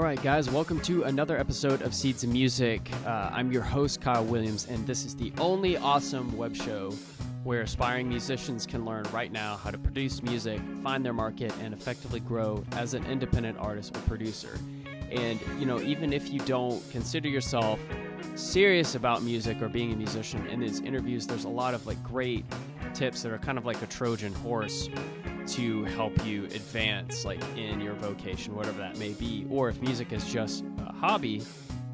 right, guys, welcome to another episode of Seeds of Music. I'm your host, Kyle Williams, and this is the only awesome web show where aspiring musicians can learn right now how to produce music, find their market, and effectively grow as an independent artist or producer. And, you know, even if you don't consider yourself serious about music or being a musician, in these interviews, there's a lot of great tips that are kind of like a Trojan horse to help you advance in your vocation, whatever that may be. Or if music is just a hobby,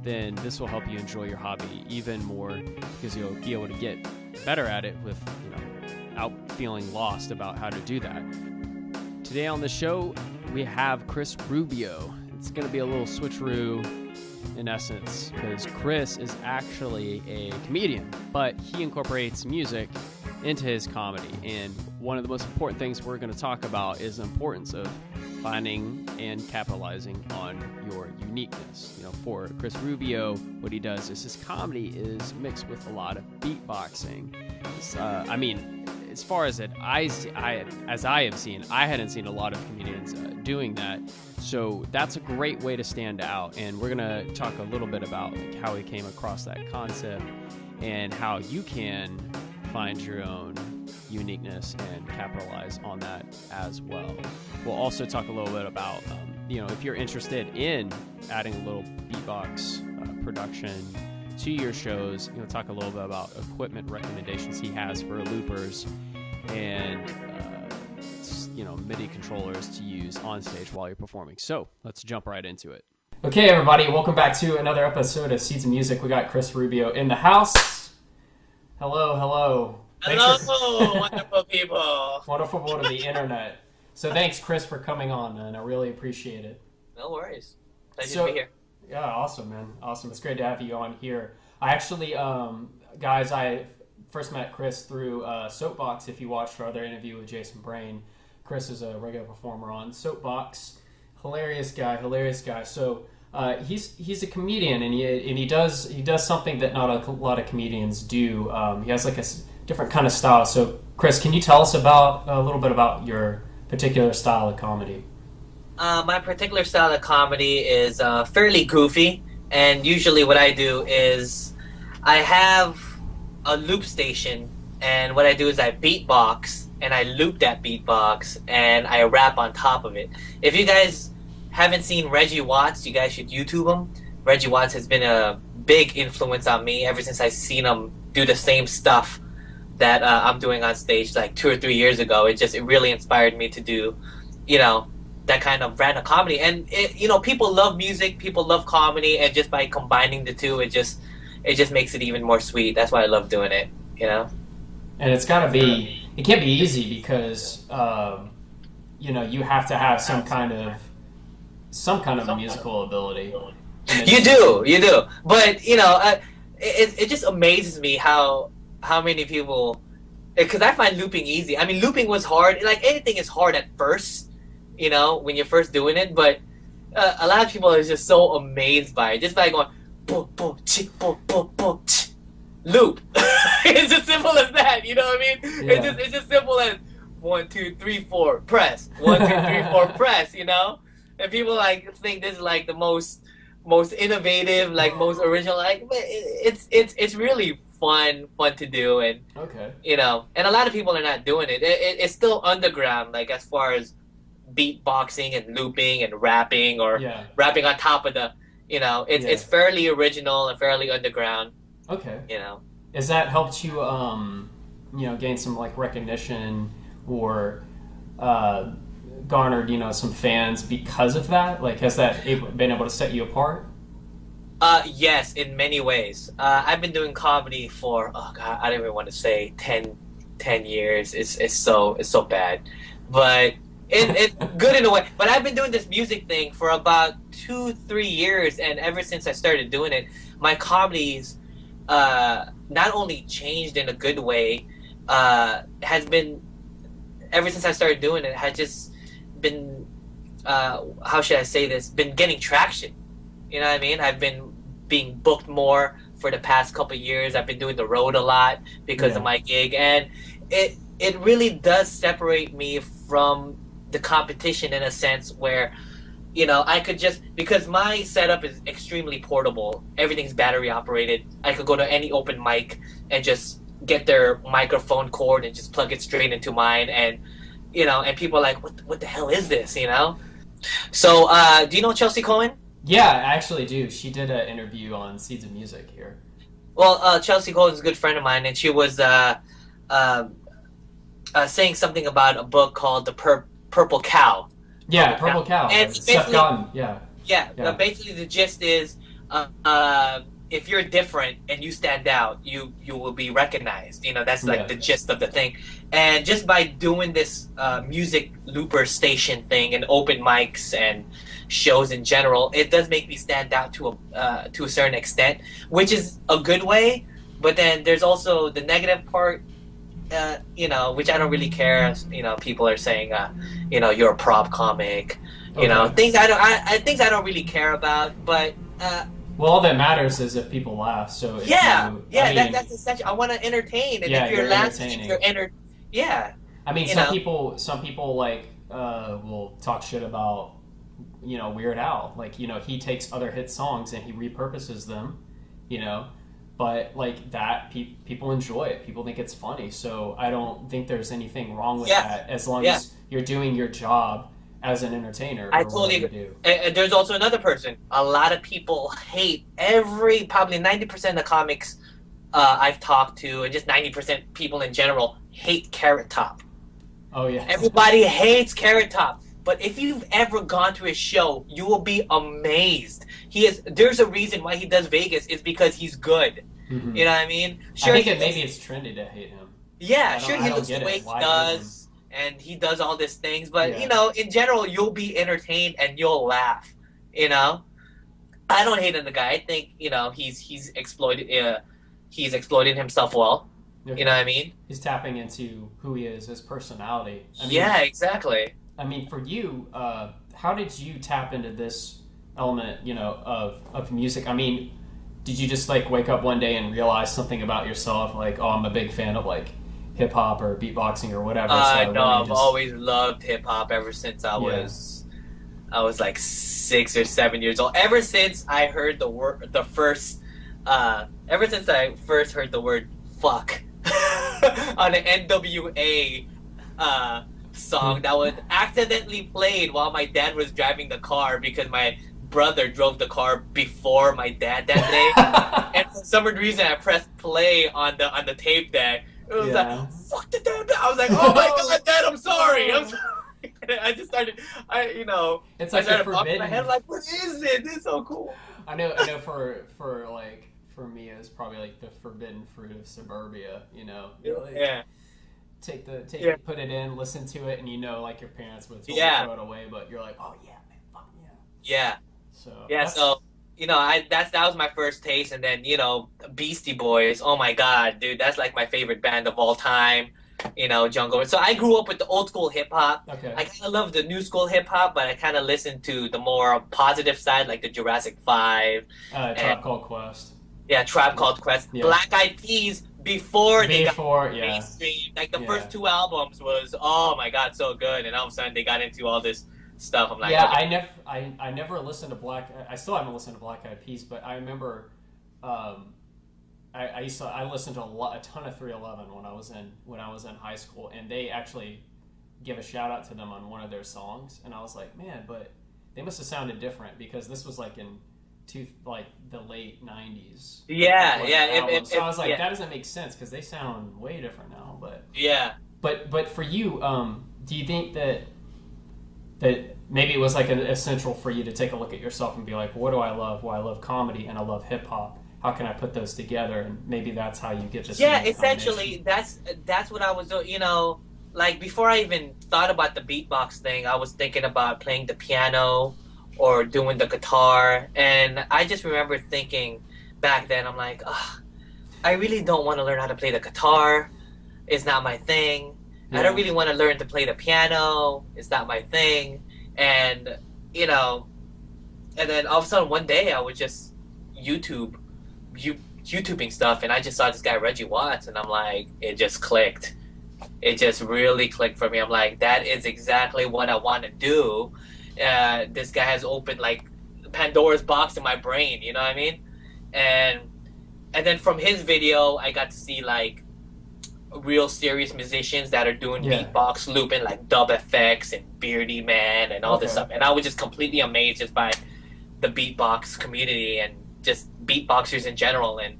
then this will help you enjoy your hobby even more, because you'll be able to get better at it without feeling lost about how to do that. Today on the show, we have Kris Rubio. It's going to be a little switcheroo in essence, because Kris is actually a comedian, but he incorporates music into his comedy. And one of the most important things we're going to talk about is the importance of finding and capitalizing on your uniqueness. You know, for Kris Rubio, what he does is his comedy is mixed with a lot of beatboxing. As far as I have seen, I hadn't seen a lot of comedians doing that. So that's a great way to stand out. And we're going to talk a little bit about how he came across that concept and how you can find your own uniqueness and capitalize on that as well. We'll also talk a little bit about, if you're interested in adding a little beatbox production to your shows, talk a little bit about equipment recommendations he has for loopers and, MIDI controllers to use on stage while you're performing. So let's jump right into it. Okay, everybody, welcome back to another episode of Seeds of Music. We got Kris Rubio in the house. Hello. Hello, wonderful people. Wonderful people to the internet. So thanks, Kris, for coming on, man. I really appreciate it. No worries. Pleasure to be here. Yeah, awesome, man. Awesome. It's great to have you on here. I actually, guys, I first met Kris through Soapbox. If you watched our other interview with Jason Brain, Kris is a regular performer on Soapbox. Hilarious guy. So he's a comedian, and he does something that not a lot of comedians do. He has a different kind of style. So, Kris, can you tell us a little bit about your particular style of comedy? My particular style of comedy is fairly goofy, and usually what I do is I have a loop station, and what I do is I beatbox, and I loop that beatbox, and I rap on top of it. If you guys haven't seen Reggie Watts, you guys should YouTube him. Reggie Watts has been a big influence on me ever since I've seen him do the same stuff that I'm doing on stage 2 or 3 years ago. It really inspired me to do, that kind of random comedy. And people love music, people love comedy, and just by combining the two, it just makes it even more sweet. That's why I love doing it, And it can't be easy because you have to have some kind of musical ability. You do. But it just amazes me how many people, because I find looping easy. I mean, looping was hard. Anything is hard at first, when you're first doing it. But a lot of people are just so amazed by it, just by going boom, boom, chi, boom, boom, boom, chi. Loop. It's just simple as that. You know what I mean? Yeah. It's just simple as 1, 2, 3, 4, press. 1, 2, 3, 4, press. And people think this is the most innovative, most original. It's really fun to do, and okay, and a lot of people are not doing it. It's still underground, as far as beatboxing and looping and rapping or rapping on top of the, it's fairly original and fairly underground. Okay. Has that helped you, gain some recognition or garnered, some fans because of that? Has that been able to set you apart? Yes, in many ways. I've been doing comedy for, I don't even want to say 10 years. It's so bad, but it's good in a way. But I've been doing this music thing for about 2-3 years, and ever since I started doing it, my comedy's not only changed in a good way, has been, ever since I started doing it, has just been, how should I say this, been getting traction. You know what I mean? I've been being booked more for the past couple of years. I've been doing the road a lot because of my gig, and it really does separate me from the competition in a sense where, you know, I could just, because my setup is extremely portable, everything's battery operated. I could go to any open mic and just get their microphone cord and just plug it straight into mine, and you know, and people are like, what the hell is this, you know? So, do you know Chelsea Cohen? Yeah, I actually do. She did an interview on Seeds of Music here. Well, Chelsea Cohen is a good friend of mine, and she was saying something about a book called The Purple Cow. Yeah, Purple Cow. And Seth Godin. Yeah. Yeah. Basically, the gist is, if you're different and you stand out, you will be recognized. You know, that's like the gist of the thing. And just by doing this music looper station thing and open mics and shows in general, it does make me stand out to a certain extent, which is a good way. But then there's also the negative part, you know, which I don't really care. You know, people are saying, you know, you're a prop comic. You know, things I don't really care about. But well, all that matters is if people laugh. So if that's essential. I want to entertain, and if you're laughing, if you're yeah. I mean, some people like will talk shit about, you know, Weird Al. Like, you know, he takes other hit songs and he repurposes them, you know. But like that, people enjoy it. People think it's funny. So I don't think there's anything wrong with that, as long as you're doing your job as an entertainer. I totally agree. And there's also another person. A lot of people hate probably 90% of the comics I've talked to, and just 90% people in general hate Carrot Top. Oh yeah. Everybody hates Carrot Top. But if you've ever gone to his show, you will be amazed. There's a reason why he does Vegas. Is because he's good. Mm-hmm. You know what I mean? Sure, I think maybe it's trendy to hate him. Yeah, sure, he looks the way he does, and he does all these things. But you know, in general, you'll be entertained and you'll laugh. You know, I don't hate on the guy. I think, you know, he's exploited himself well. Okay. You know what I mean? He's tapping into who he is, his personality. I mean, yeah, exactly. I mean, for you, how did you tap into this element, you know, of music? I mean, did you just like wake up one day and realize something about yourself, like, oh, I'm a big fan of like hip hop or beatboxing or whatever? No, I've always loved hip hop ever since I was like 6 or 7 years old. Ever since I heard ever since I first heard the word fuck on an NWA song that was accidentally played while my dad was driving the car, because my brother drove the car before my dad that day. And for some reason I pressed play on the tape deck. It was like, fuck the damn dad. I was like, oh my god, Dad, I'm sorry. I just started, it's like I started popping my head like, what is it? This is so cool. I know for me, it's probably like the forbidden fruit of suburbia, you know? Like, put it in, listen to it, and you know, like your parents would totally throw it away, but you're like, oh yeah, man, fuck yeah. Yeah. So you know, that was my first taste, and then, you know, Beastie Boys. Oh my god, dude, that's like my favorite band of all time. You know, Jungle. So I grew up with the old school hip hop. Okay. I kind of love the new school hip hop, but I kind of listened to the more positive side, like the Jurassic 5. Tribe Called Quest. Yeah, Tribe Called Quest. Yeah. Black Eyed Peas before they got yeah. mainstream. Like the first 2 albums was, oh my god, so good, and all of a sudden they got into all this stuff. I'm like, yeah, okay. I never listened to I still haven't listened to Black Eyed Peas, but I remember I listened to a ton of 311 when I was in high school, and they actually give a shout out to them on one of their songs, and I was like, man, but they must have sounded different, because this was like in the late 90s. Yeah. So I was like, that doesn't make sense, because they sound way different now. But yeah. But for you, do you think that maybe it was like essential for you to take a look at yourself and be like, what do I love? Well, I love comedy and I love hip hop. How can I put those together? And maybe that's how you get this. Yeah, essentially, that's what I was doing. You know, like before I even thought about the beatbox thing, I was thinking about playing the piano or doing the guitar. And I just remember thinking back then, I'm like, I really don't want to learn how to play the guitar. It's not my thing. Yeah. I don't really want to learn to play the piano. It's not my thing. And, you know, and then all of a sudden one day I was just YouTubing stuff, and I just saw this guy Reggie Watts, and I'm like, it just clicked. It just really clicked for me. I'm like, that is exactly what I want to do. this guy has opened like Pandora's box in my brain. You know what I mean? And then from his video, I got to see like real serious musicians that are doing beatbox looping, like Dub FX and Beardy Man and all this stuff. And I was just completely amazed just by the beatbox community and just beatboxers in general. And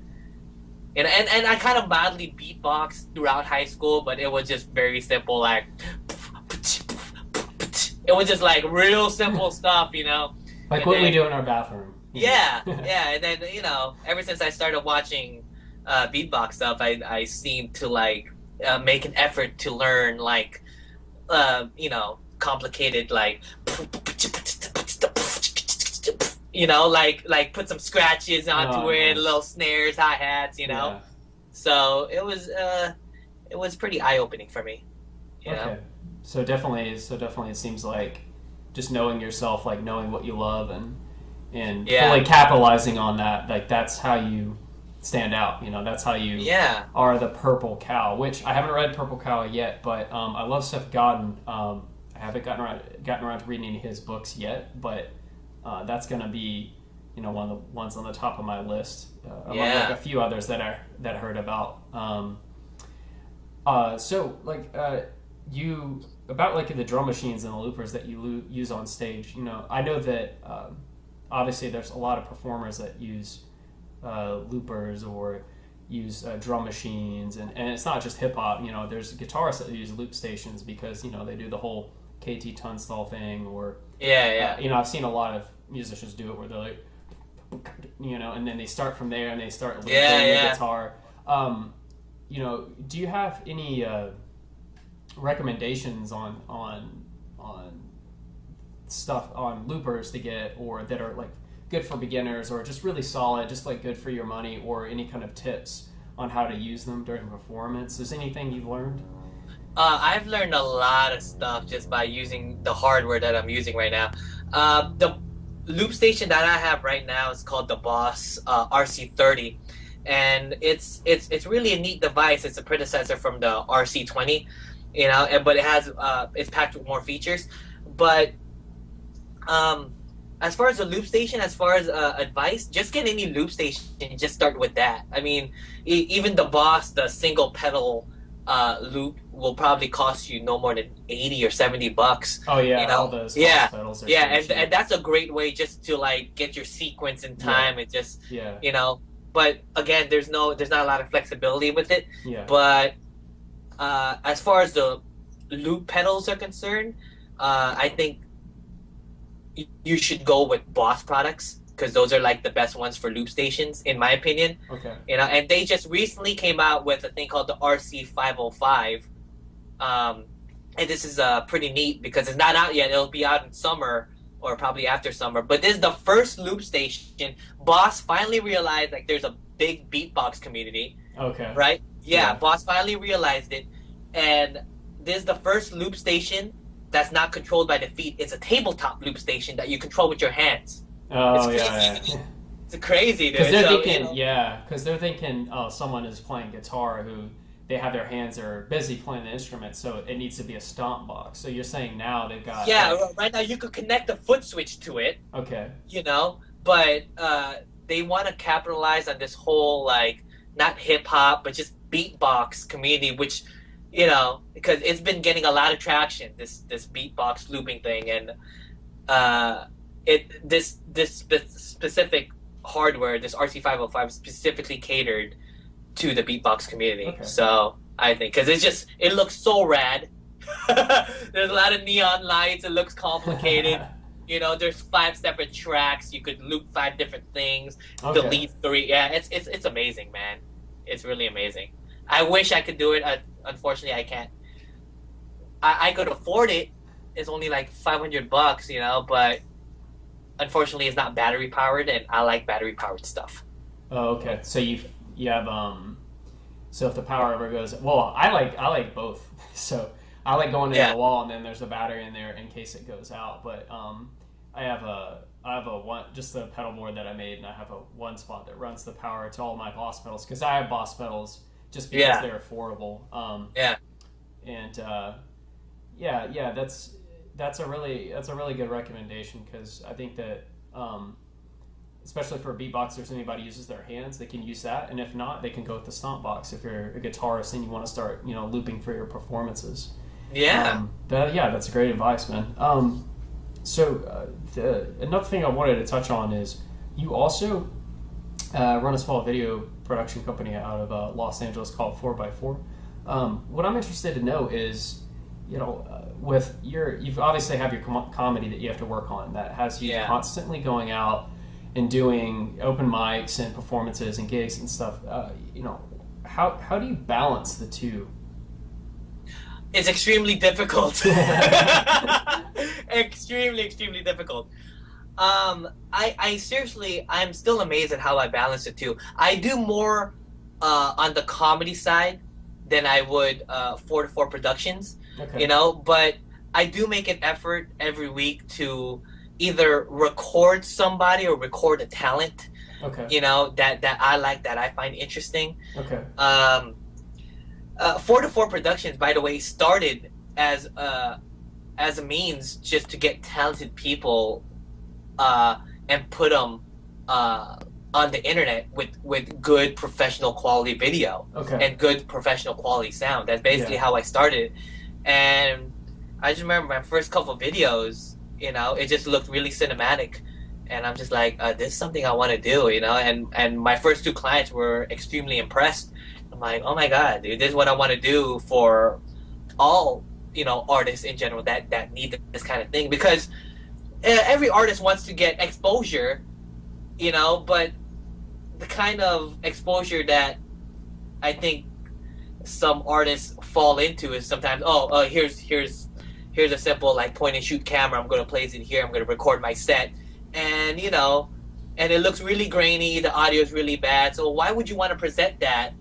I kind of badly beatboxed throughout high school, but it was just very simple, like it was just like real simple stuff, you know. Like what we do in our bathroom. Yeah, yeah. And then, you know, ever since I started watching beatbox stuff, I seem to like make an effort to learn like you know, complicated like you know, like put some scratches onto it, little snares, hi-hats, you know. Yeah. So it was pretty eye-opening for me. You know? So definitely it seems like just knowing yourself, like knowing what you love and fully capitalizing on that, like that's how you stand out, you know, that's how you are the Purple Cow, which I haven't read Purple Cow yet, but I love Seth Godin. I haven't gotten around to reading his books yet, but that's going to be, you know, one of the ones on the top of my list, among like a few others that I heard about. So like you about like the drum machines and the loopers that you use on stage, you know, I know that obviously there's a lot of performers that use loopers or use drum machines, and it's not just hip hop, you know, there's guitarists that use loop stations because, you know, they do the whole KT Tunstall thing, or you know, I've seen a lot of musicians do it where they're like, you know, and then they start from there and they start looping the guitar. You know, do you have any recommendations on stuff on loopers to get, or that are like good for beginners, or just really solid, just like good for your money, or any kind of tips on how to use them during performance? Is anything you've learned? I've learned a lot of stuff just by using the hardware that I'm using right now. The loop station that I have right now is called the Boss RC30, and it's really a neat device. It's a predecessor from the RC20, you know, but it has it's packed with more features. But as far as the loop station, as far as advice, just get any loop station and just start with that. I mean, even the Boss, the single pedal loop will probably cost you no more than $80 or $70. Oh yeah, you know? all those pedals are and that's a great way just to like get your sequence in time and just you know. But again, there's not a lot of flexibility with it. Yeah. But as far as the loop pedals are concerned, I think you should go with Boss products, because those are like the best ones for loop stations, in my opinion. Okay. You know, and they just recently came out with a thing called the RC505. And this is pretty neat because it's not out yet. It'll be out in summer or probably after summer. But this is the first loop station. Boss finally realized like there's a big beatbox community. Okay. Right? Yeah, Boss finally realized it. And this is the first loop station that's not controlled by the feet. It's a tabletop loop station that you control with your hands. Oh, It's crazy, dude. Because they're thinking, because they're thinking, oh, someone is playing guitar who they have their hands are busy playing the instrument, so it needs to be a stomp box. So you're saying now they've got... Yeah, right now you could connect a foot switch to it. Okay. You know, but they want to capitalize on this whole, like, not hip-hop, but just beatbox community, which, you know, because it's been getting a lot of traction, this beatbox looping thing, and this specific hardware, this RC505, specifically catered to the beatbox community. Okay. So I think because it looks so rad. There's a lot of neon lights. It looks complicated. You know, there's 5 separate tracks. You could loop 5 different things. Okay. Delete 3. Yeah, it's amazing, man. It's really amazing. I wish I could do it. Unfortunately, I can't. I could afford it. It's only like $500, you know, but unfortunately, it's not battery powered, and I like battery powered stuff. Oh, okay. So you have so if the power ever goes, well, I like both. So I like going into the wall, and then there's a battery in there in case it goes out. But I have a one, just the pedal board that I made, and I have a one spot that runs the power to all my Boss pedals, because I have Boss pedals just because they're affordable. that's a really good recommendation, because I think that especially for beatboxers, if anybody uses their hands, they can use that, and if not, they can go with the stomp box if you're a guitarist and you want to start looping for your performances. Yeah. That's great advice, man. Another thing I wanted to touch on is you also run a small video production company out of Los Angeles called 4x4. What I'm interested to know is, with you've obviously have your comedy that you have to work on that has you constantly going out and doing open mics and performances and gigs and stuff. How do you balance the two? It's extremely difficult. extremely difficult. I seriously, I'm still amazed at how I balance the two. I do more on the comedy side than I would 4 to 4 productions, but I do make an effort every week to either record somebody or record a talent, that I like, that I find interesting. 4 to 4 productions, by the way, started as a means just to get talented people and put them on the internet with good professional quality video and good professional quality sound. That's basically how I started. And I just remember my first couple of videos, it just looked really cinematic. And I'm just like, this is something I want to do, and my first 2 clients were extremely impressed. I'm like, oh my God, dude, this is what I want to do for all, artists in general that need this kind of thing. Because every artist wants to get exposure, but the kind of exposure that I think some artists fall into is sometimes, here's a simple like point and shoot camera. I'm going to place it here. I'm going to record my set, and and it looks really grainy. The audio is really bad. So why would you want to present that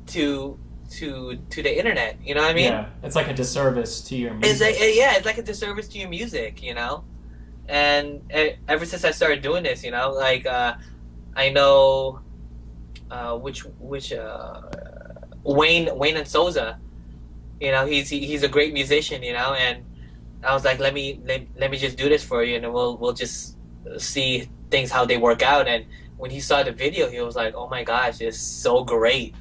to the internet? You know what I mean? Yeah, it's like a disservice to your music. It's like a disservice to your music. And ever since I started doing this, I know which Wayne and Souza, he's a great musician, and I was like, let me just do this for you, and we'll just see things how they work out. And when he saw the video, he was like, oh my gosh, it's so great,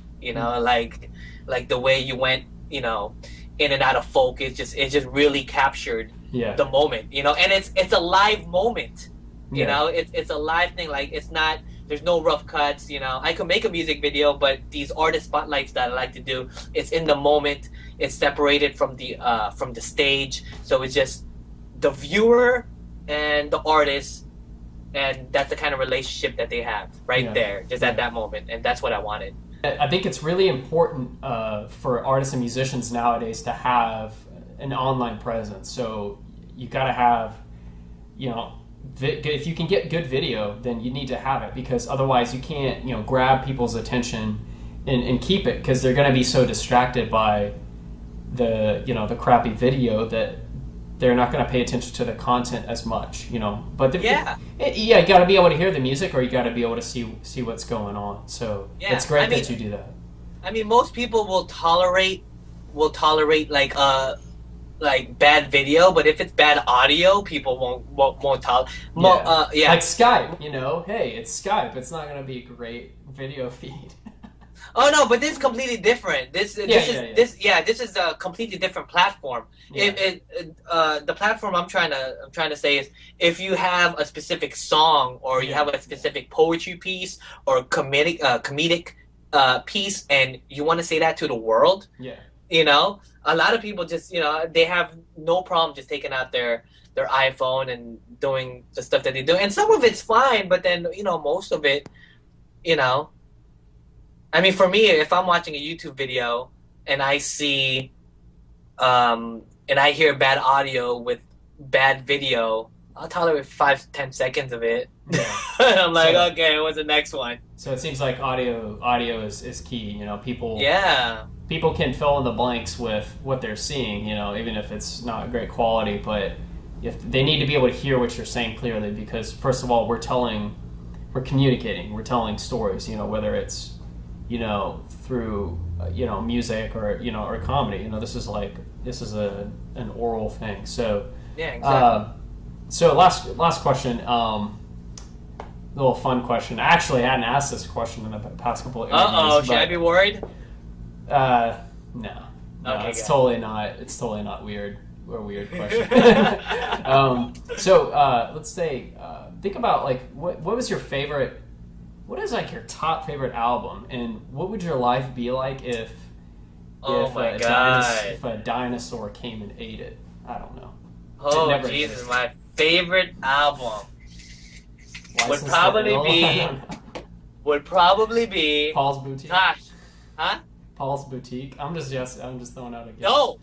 like the way you went, in and out of focus, it just really captured the moment, and it's a live moment, it's a live thing. Like, it's not, there's no rough cuts, I could make a music video, but these artist spotlights that I like to do, it's in the moment, it's separated from the stage, so it's just the viewer and the artist, and that's the kind of relationship that they have there, just at that moment, and that's what I wanted. I think it's really important for artists and musicians nowadays to have an online presence. So you got to have, if you can get good video, then you need to have it, because otherwise you can't, grab people's attention and keep it, because they're going to be so distracted by the crappy video that they're not going to pay attention to the content as much, But you got to be able to hear the music, or you got to be able to see what's going on. So it's great that you do that. I mean, most people will tolerate like bad video, but if it's bad audio, people won't tolerate. Like Skype, hey, it's Skype. It's not going to be a great video feed. Oh no, but this is completely different. This is a completely different platform. Yeah. The platform I'm trying to say is, if you have a specific song, or you have a specific poetry piece or comedic piece, and you want to say that to the world, a lot of people just they have no problem just taking out their iPhone and doing the stuff that they do, and some of it's fine, but then most of it, I mean, for me, if I'm watching a YouTube video and I see, and I hear bad audio with bad video, I'll tolerate 5-10 seconds of it. Yeah. And I'm like, okay, what's the next one? So it seems like audio is key. People can fill in the blanks with what they're seeing. Even if it's not great quality, but if they need to be able to hear what you're saying clearly, because first of all, we're communicating, we're telling stories. Whether it's through music or or comedy. This is an oral thing. So Yeah, exactly. So last question. Little fun question. Actually, I hadn't asked this question in the past couple of interviews. Uh-oh, should I be worried? No. Okay, it's good. totally not. It's totally not weird. Or a weird question. So let's say, think about like what was your favorite? What is like your top favorite album, and what would your life be like if if a dinosaur came and ate it? I don't know. Oh Jesus, my favorite album would probably be Paul's Boutique. Gosh, huh? Paul's Boutique. I'm just throwing out a guess. No.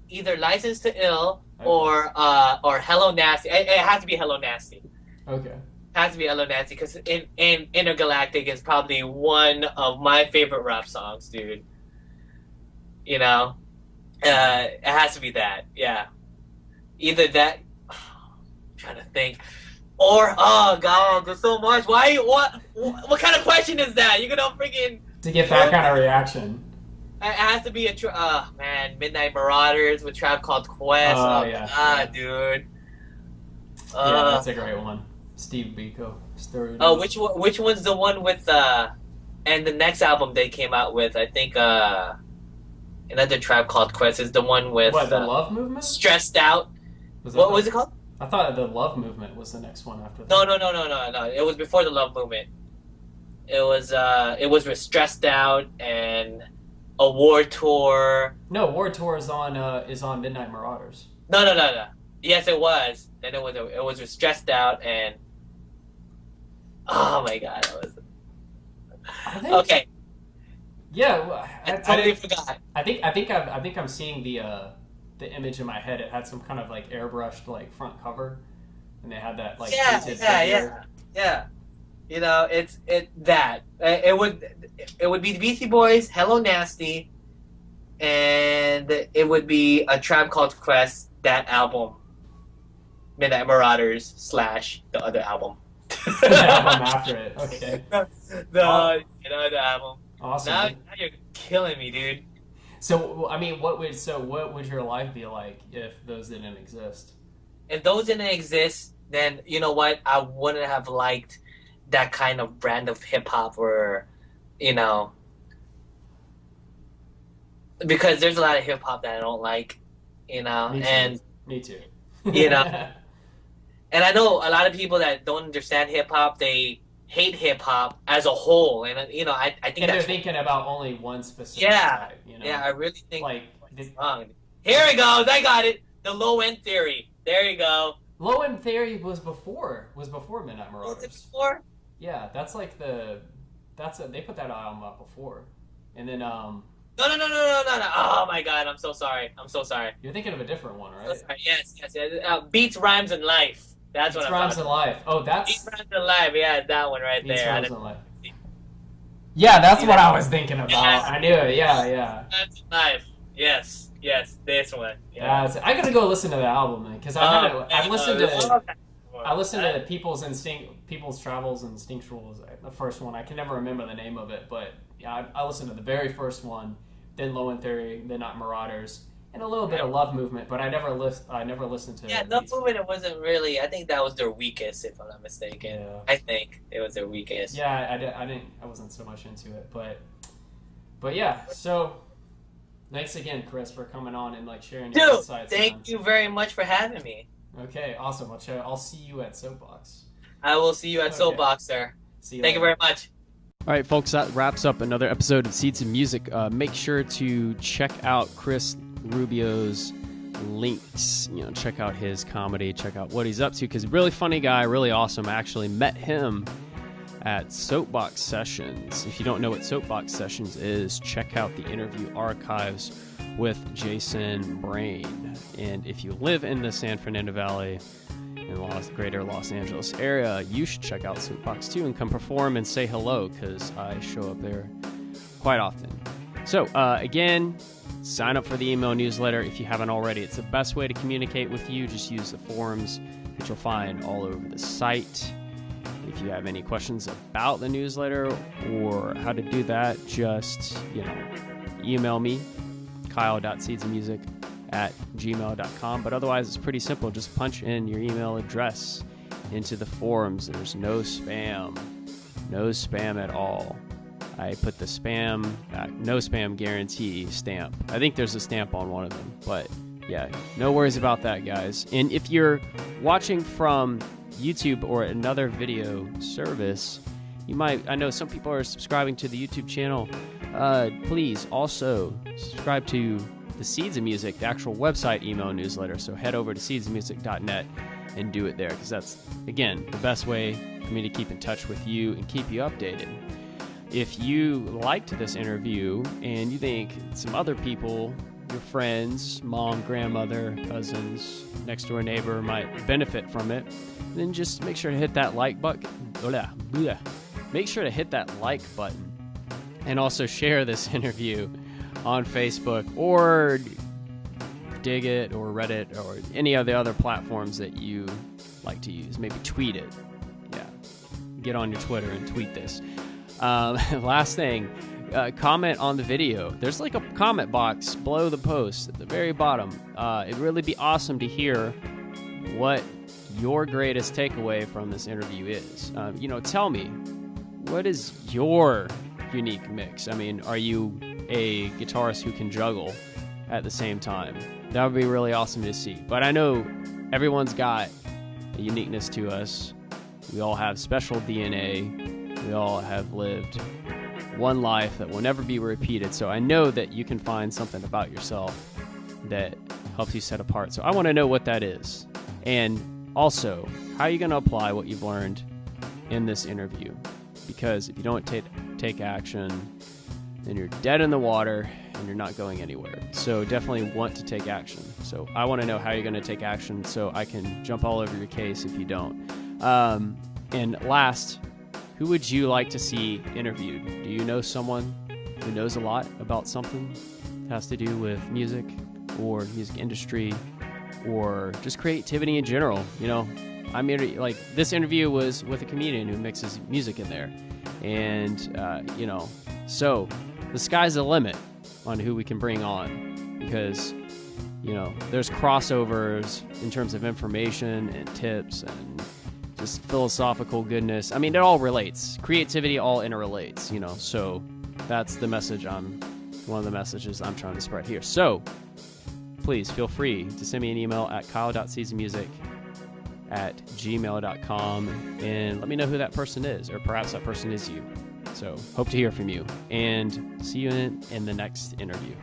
Either License to Ill or Hello Nasty. It has to be Hello Nasty. Okay. Has to be Hello Nasty because in Intergalactic is probably one of my favorite rap songs, dude. You know, it has to be that. Yeah. Either that. I'm trying to think. Or oh god, there's so much. Why? What kind of question is that? You're gonna freaking to get that kind of reaction. It has to be Midnight Marauders with Tribe Called Quest. Dude. Yeah, that's a great one. Steve Biko. Which one's the one with and the next album they came out with? I think another Tribe Called Quest is the one with the Love Movement. Stressed Out. What was it called? I thought the Love Movement was the next one after that. No. It was before the Love Movement. It was with Stressed Out and a War Tour. No, War Tour is on Midnight Marauders. No. Yes, it was. Then it was with Stressed Out and oh my god, okay. Yeah, well, I totally forgot. I think I'm seeing the image in my head. It had some kind of like airbrushed like front cover, and they had that like yeah. You know, it would be the Beastie Boys, Hello Nasty, and it would be a Tribe Called Quest, that album, Midnight Marauders / the other album. The album after it. Okay. The album. Awesome. Now you're killing me, dude. So I mean, what would your life be like if those didn't exist? If those didn't exist, then you know what? I wouldn't have liked that kind of brand of hip hop, or because there's a lot of hip hop that I don't like, Me too. And I know a lot of people that don't understand hip hop, they hate hip hop as a whole, and I think and they're thinking about only one specific type, Yeah, I really think like it's wrong. Here it goes, I got it. The Low End Theory. There you go. Low End Theory was before Midnight Marauders. Was it before? Yeah, that's like they put that album up before, and then No. Oh my god, I'm so sorry. You're thinking of a different one, right? Yes. Beats, Rhymes, and Life. That's what I'm Rhymes and Life. Oh, that's Beats, Rhymes, and Life. Yeah, that one right Beats, there. Rhymes and Life. Yeah, that's what I was thinking about. I knew it. Yeah. Rhymes and Life. Yes, this one. Yeah, I gotta go listen to the album then, because I listened to People's Travels and Instinctuals, the first one. I can never remember the name of it, but yeah, I listened to the very first one, then Low End Theory, then Not Marauders, and a little bit of Love Movement, but I never listened to. Yeah, Love Movement. It wasn't really. I think that was their weakest, if I'm not mistaken. Yeah. I think it was their weakest. Yeah, I wasn't so much into it, but yeah. So thanks again, Kris, for coming on and like sharing your insights. Thank you very much for having me. Okay, awesome. I'll see you at Soapbox. I will see you at Soapboxer. See you Thank you very much. All right, folks, that wraps up another episode of Seeds of Music. Make sure to check out Kris Rubio's links. Check out his comedy, check out what he's up to, because really funny guy, really awesome. I actually met him at Soapbox Sessions. If you don't know what Soapbox Sessions is, check out the interview archives with Jason Brain. And if you live in the San Fernando Valley, in the greater Los Angeles area, you should check out Soapbox too and come perform and say hello, because I show up there quite often. So again, sign up for the email newsletter if you haven't already. It's the best way to communicate with you. Just use the forums that you'll find all over the site. If you have any questions about the newsletter or how to do that, just email me, kyle.seedsofmusic at gmail.com. But otherwise, it's pretty simple. Just punch in your email address into the forums. There's no spam. No spam at all. I put the spam, no spam guarantee stamp. I think there's a stamp on one of them. But yeah, no worries about that, guys. And if you're watching from YouTube or another video service, you might, I know some people are subscribing to the YouTube channel. Please also subscribe to the Seeds of Music, the actual website email newsletter. So head over to seedsofmusic.net and do it there, because that's, again, the best way for me to keep in touch with you and keep you updated. If you liked this interview and you think some other people, your friends, mom, grandmother, cousins, next door neighbor might benefit from it, then just make sure to hit that like button. Make sure to hit that like button and also share this interview on Facebook or Dig It or Reddit or any of the other platforms that you like to use. Maybe tweet it. Yeah. Get on your Twitter and tweet this. Last thing, comment on the video. There's like a comment box below the post at the very bottom. It'd really be awesome to hear what your greatest takeaway from this interview is. Tell me, what is your unique mix? I mean, are you a guitarist who can juggle at the same time? That would be really awesome to see. But I know everyone's got a uniqueness to us. We all have special DNA. We all have lived one life that will never be repeated. So I know that you can find something about yourself that helps you set apart. So I want to know what that is. And also, how are you going to apply what you've learned in this interview? Because if you don't take action, then you're dead in the water and you're not going anywhere. So definitely want to take action. So I want to know how you're going to take action so I can jump all over your case if you don't. And last, who would you like to see interviewed? Do you know someone who knows a lot about something that has to do with music or music industry or just creativity in general? I'm like, this interview was with a comedian who mixes music in there. And, so the sky's the limit on who we can bring on, because, there's crossovers in terms of information and tips and just philosophical goodness. I mean, it all relates. Creativity all interrelates, so that's the message one of the messages I'm trying to spread here. So please feel free to send me an email at kyle.seedsofmusic@gmail.com and let me know who that person is, or perhaps that person is you. So hope to hear from you, and see you in the next interview.